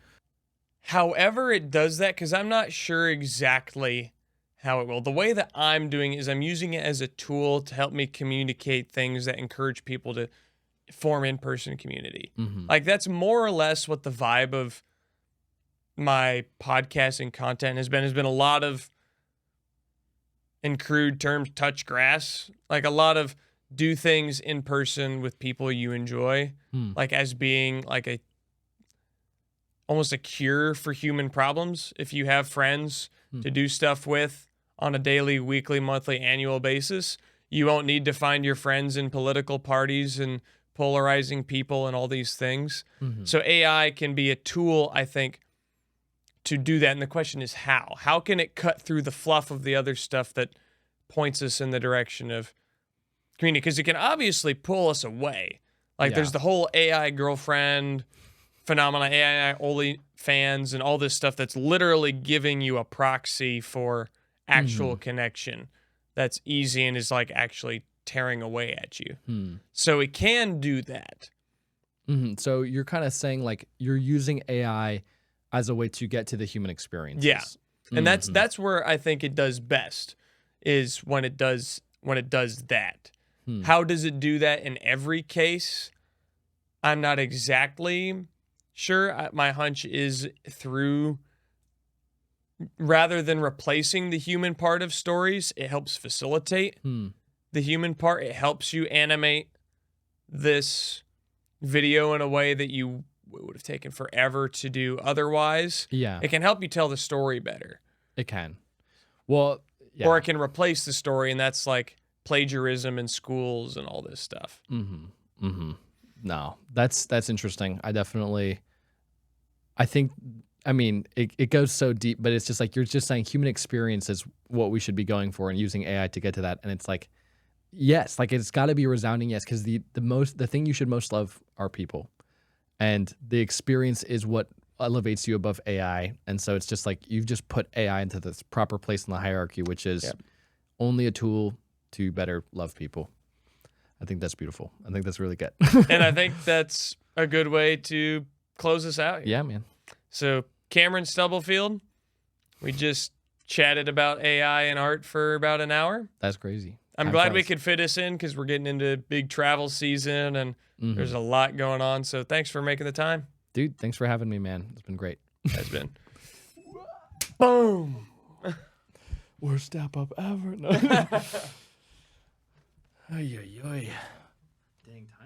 However it does that, because I'm not sure exactly how it will. The way that I'm doing it is I'm using it as a tool to help me communicate things that encourage people to form in-person community. Like that's more or less what the vibe of my podcasting content has been a lot of, in crude terms, touch grass, like a lot of do things in person with people you enjoy, like as being like almost a cure for human problems. If you have friends to do stuff with on a daily, weekly, monthly, annual basis, you won't need to find your friends in political parties and polarizing people and all these things. So AI can be a tool, I think, to do that. And the question is how? How can it cut through the fluff of the other stuff that points us in the direction of community? Because it can obviously pull us away. Like there's the whole AI girlfriend phenomena, AI only fans, and all this stuff that's literally giving you a proxy for actual connection that's easy and is like actually tearing away at you. So it can do that. So you're kind of saying like you're using AI as a way to get to the human experience. Yeah. And that's where I think it does best, is when it does that. How does it do that in every case? I'm not exactly sure. My hunch is through, rather than replacing the human part of stories, it helps facilitate the human part. It helps you animate this video in a way that you would have taken forever to do otherwise. Yeah. It can help you tell the story better. It can. Well, yeah. Or it can replace the story, and that's like plagiarism in schools and all this stuff. No, that's interesting. I mean, it goes so deep, but it's just like, you're just saying human experience is what we should be going for and using AI to get to that. And it's like, yes, like it's got to be a resounding yes, because the thing you should most love are people. And the experience is what elevates you above AI. And so it's just like, you've just put AI into this proper place in the hierarchy, which is only a tool to better love people. I think that's beautiful. I think that's really good. And I think that's a good way to close this out here. Yeah, man. So Cameron Stubblefield, we just chatted about AI and art for about an hour. That's crazy. I'm glad we could fit us in because we're getting into big travel season and there's a lot going on. So thanks for making the time. Dude, thanks for having me, man. It's been great. Has been. Boom. Worst step up ever. No. Ay, ay, ay. Dang time.